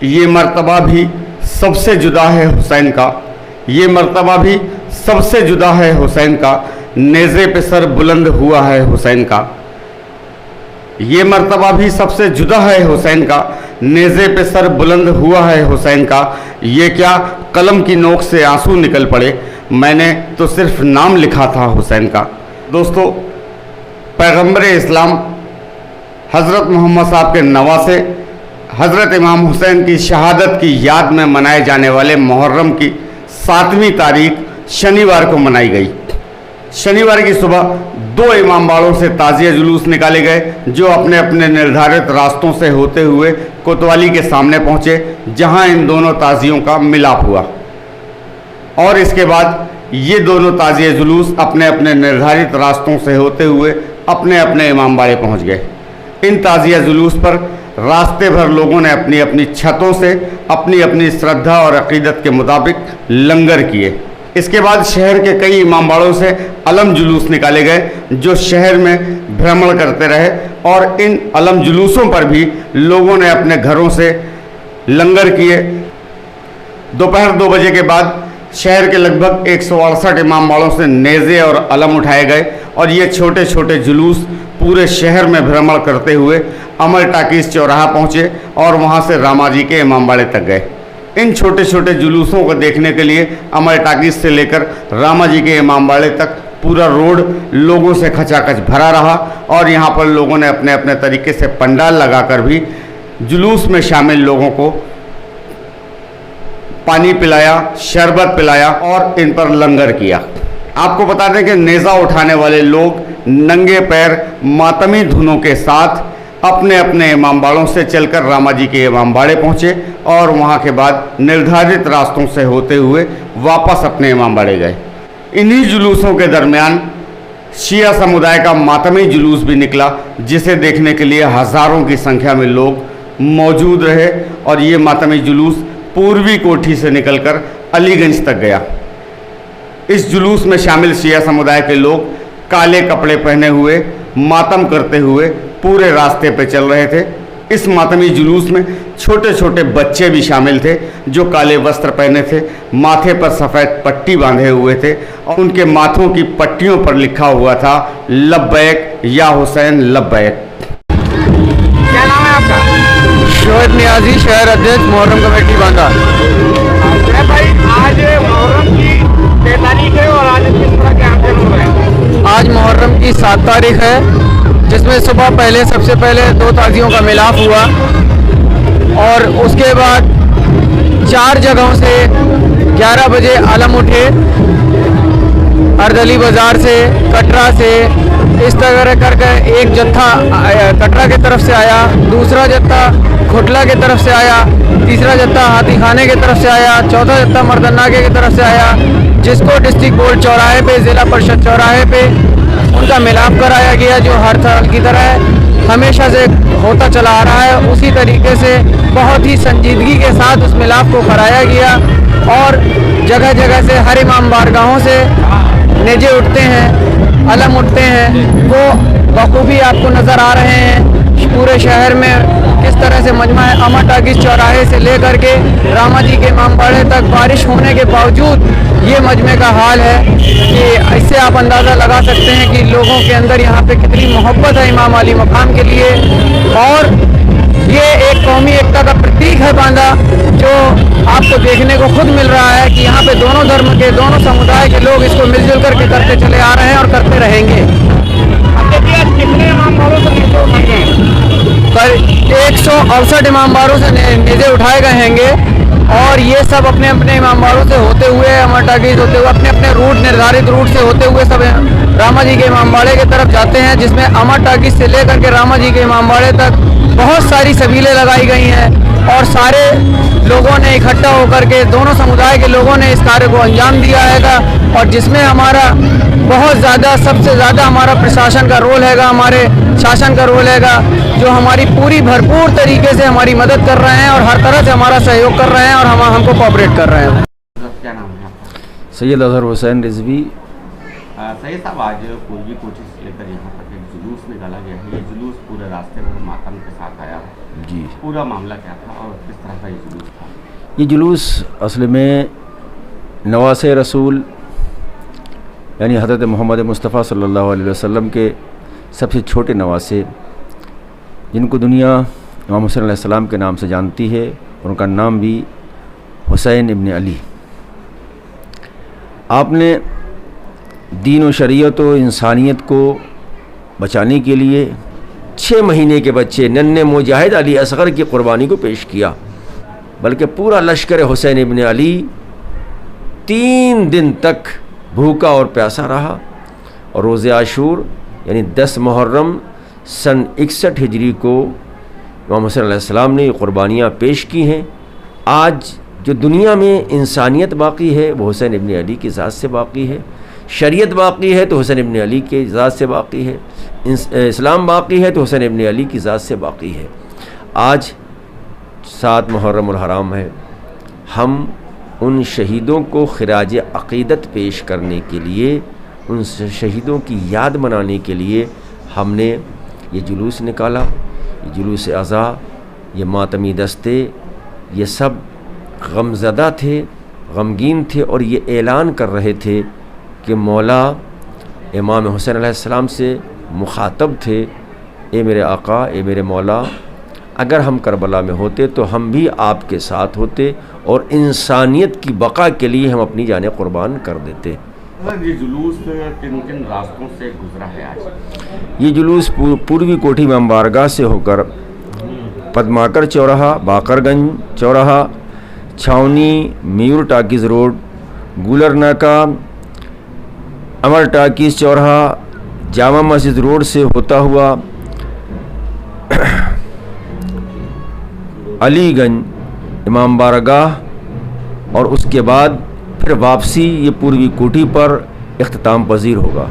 ये मर्तबा भी सबसे जुदा है हुसैन का, ये मर्तबा भी सबसे जुदा है हुसैन का, नेज़े पे सर बुलंद हुआ है हुसैन का। ये मर्तबा भी सबसे जुदा है हुसैन का, नेज़े पे सर बुलंद हुआ है हुसैन का। ये क्या कलम की नोक से आंसू निकल पड़े, मैंने तो सिर्फ नाम लिखा था हुसैन का। दोस्तों, पैगंबर इस्लाम हज़रत मोहम्मद साहब के नवासे हज़रत इमाम हुसैन की शहादत की याद में मनाए जाने वाले मुहर्रम की 7वीं तारीख शनिवार को मनाई गई। शनिवार की सुबह 2 इमामबाड़ों से ताज़िया जुलूस निकाले गए, जो अपने अपने निर्धारित रास्तों से होते हुए कोतवाली के सामने पहुँचे, जहाँ इन दोनों ताज़ियों का मिलाप हुआ। और इसके बाद ये दोनों ताज़िया जुलूस अपने अपने निर्धारित रास्तों से होते हुए अपने अपने इमामबाड़े पहुँच गए। इन ताज़िया जुलूस पर रास्ते भर लोगों ने अपनी अपनी छतों से अपनी अपनी श्रद्धा और अक़ीदत के मुताबिक लंगर किए। इसके बाद शहर के कई इमामबाड़ों से अलम जुलूस निकाले गए, जो शहर में भ्रमण करते रहे, और इन अलम जुलूसों पर भी लोगों ने अपने घरों से लंगर किए। दोपहर 2 बजे के बाद शहर के लगभग 168 इमामबाड़ों से नेज़े और अलम उठाए गए, और ये छोटे छोटे जुलूस पूरे शहर में भ्रमण करते हुए अमर टाकीज़ चौराहा पहुँचे और वहाँ से रामाजी के इमामबाड़े तक गए। इन छोटे छोटे जुलूसों को देखने के लिए अमर टाकीज़ से लेकर रामाजी के इमामबाड़े तक पूरा रोड लोगों से खचाखच भरा रहा, और यहाँ पर लोगों ने अपने अपने तरीके से पंडाल लगाकर भी जुलूस में शामिल लोगों को पानी पिलाया, शरबत पिलाया और इन पर लंगर किया। आपको बता दें कि नेज़ा उठाने वाले लोग नंगे पैर मातमी धुनों के साथ अपने अपने इमामबाड़ों से चलकर रामाजी के इमामबाड़े पहुँचे, और वहाँ के बाद निर्धारित रास्तों से होते हुए वापस अपने इमामबाड़े गए। इन्हीं जुलूसों के दरमियान शिया समुदाय का मातमी जुलूस भी निकला, जिसे देखने के लिए हज़ारों की संख्या में लोग मौजूद रहे, और ये मातमी जुलूस पूर्वी कोठी से निकलकर अलीगंज तक गया। इस जुलूस में शामिल शिया समुदाय के लोग काले कपड़े पहने हुए मातम करते हुए पूरे रास्ते पे चल रहे थे। इस मातमी जुलूस में छोटे छोटे बच्चे भी शामिल थे, जो काले वस्त्र पहने थे, माथे पर सफ़ेद पट्टी बांधे हुए थे, और उनके माथों की पट्टियों पर लिखा हुआ था लब्बैक या हुसैन लब्बैक। क्या नाम है आपका? शोएब नियाजी, शहर अध्यक्ष, मुहर्रम कमेटी बांदा। भाई, आज मुहर्रम की 6 तारीख है और आज किस तरह के आयोजन हो रहे हैं? आज मुहर्रम की 7 तारीख है, जिसमें सुबह सबसे पहले 2 ताज़ियों का मिलाप हुआ, और उसके बाद 4 जगहों से 11 बजे अलम उठे। अर्दली बाज़ार से, कटरा से, इस तरह करके एक जत्था कटरा की तरफ से आया, दूसरा जत्था खुटला की तरफ से आया, तीसरा जत्था हाथी खाने की तरफ से आया, चौथा जत्था मर्दनागे की तरफ से आया, जिसको डिस्ट्रिक्ट बोर्ड चौराहे पे, ज़िला परिषद चौराहे पे उनका मिलाप कराया गया, जो हर साल की तरह हमेशा से होता चला आ रहा है। उसी तरीके से बहुत ही संजीदगी के साथ उस मिलाप को कराया गया, और जगह जगह से हर इमाम बारगाहों से नेजे उठते हैं, अलम उठते हैं, वो बखूबी आपको नज़र आ रहे हैं। पूरे शहर में किस तरह से मजमा अमर टाकीज़ चौराहे से लेकर के रामाजी के इमामबाड़े तक बारिश होने के बावजूद ये मजमे का हाल है, कि इससे आप अंदाज़ा लगा सकते हैं कि लोगों के अंदर यहाँ पे कितनी मोहब्बत है इमाम अली मकाम के लिए। और ये एक कौमी एकता का प्रतीक है बांदा, जो आपको देखने को खुद मिल रहा है कि यहाँ पे दोनों धर्म के, दोनों समुदाय के लोग इसको मिलजुल करके करते चले आ रहे हैं और करते रहेंगे। कितने इमामबाड़ों से नेज़े उठाए गए? कल 168 इमामबाड़ों से नेज़े उठाए गए हैंगे, और ये सब अपने अपने इमामबाड़ों से होते हुए, अमर टाकीज़ होते हुए, अपने अपने रूट, निर्धारित रूट से होते हुए सब रामाजी के इमामबाड़े की तरफ जाते हैं, जिसमें अमर टाकीज़ से लेकर के रामाजी के इमामबाड़े तक बहुत सारी सबीलें लगाई गई हैं, और सारे लोगों ने इकट्ठा होकर के, दोनों समुदाय के लोगों ने इस कार्य को अंजाम दिया हैगा, और जिसमें हमारा बहुत ज़्यादा, सबसे ज़्यादा हमारा प्रशासन का रोल हैगा, हमारे शासन का रोल हैगा, जो हमारी पूरी भरपूर तरीके से हमारी मदद कर रहे हैं और हर तरह से हमारा सहयोग कर रहे हैं, और हमको कोऑपरेट कर रहे हैं। क्या नाम है आपका? सैयद अजहर हुसैन रिजवी। सैयद साहब, आज पूर्वी कोठी से लेकर यहाँ तक एक जुलूस निकाला गया है। ये जुलूस पूरे रास्ते भर मातम के साथ आया है। जी। पूरा मामला क्या था और किस तरह का ये जुलूस था? ये जुलूस असल में नवासे रसूल यानी हज़रत मोहम्मद मुस्तफ़ा सल्लल्लाहु अलैहि वसल्लम के सबसे छोटे नवासे, जिनको दुनिया इमाम हुसैन अलैहिस्सलाम के नाम से जानती है, और उनका नाम भी हुसैन इब्न अली। आपने दीन व शरीयत व इंसानियत को बचाने के लिए 6 महीने के बच्चे नन्हे मुजाहिद अली असगर की क़ुरबानी को पेश किया, बल्कि पूरा लश्कर हुसैन इब्न अली 3 दिन तक भूखा और प्यासा रहा। और रोज़े आशूर यानी 10 मुहर्रम सन 61 हिजरी को इमाम हुसैन अलैहिस्सलाम ने ये क़ुरबानियाँ पेश की हैं। आज जो दुनिया में इंसानियत बाकी है वो हुसैन इब्न अली की ज़ात से बाकी है, शरीयत बाकी है तो हुसैन इब्न अली के ज़ात से बाकी है, इस्लाम बाकी है तो हुसैन इब्न अली की ज़ात से बाकी है। आज 7 मुहर्रमुल हराम है। हम उन शहीदों को खिराज अक़ीदत पेश करने के लिए, उन शहीदों की याद मनाने के लिए हमने ये जुलूस निकाला। ये जुलूस अज़ा, ये मातमी दस्ते, ये सब गमज़दा थे, गमगीन थे, और ये ऐलान कर रहे थे कि मौला इमाम हुसैन अलैहिस्सलाम से मुखातब थे, ए मेरे आका, ए मेरे मौला, अगर हम करबला में होते तो हम भी आपके साथ होते और इंसानियत की बका के लिए हम अपनी जानें कुर्बान कर देते। ये जुलूस किन किन रास्तों से गुजरा है आज? ये जुलूस पूर्वी कोठी में बारगाह से होकर पद्माकर चौराहा, बाकरगंज चौराहा, छावनी, मयूर टाकीज़ रोड, गुलर नाका, अमर टाकीज़ चौराहा, जामा मस्जिद रोड से होता हुआ अलीगंज इमाम बारगाह, और उसके बाद फिर वापसी ये पूर्वी कोठी पर इख्तिताम पजीर होगा।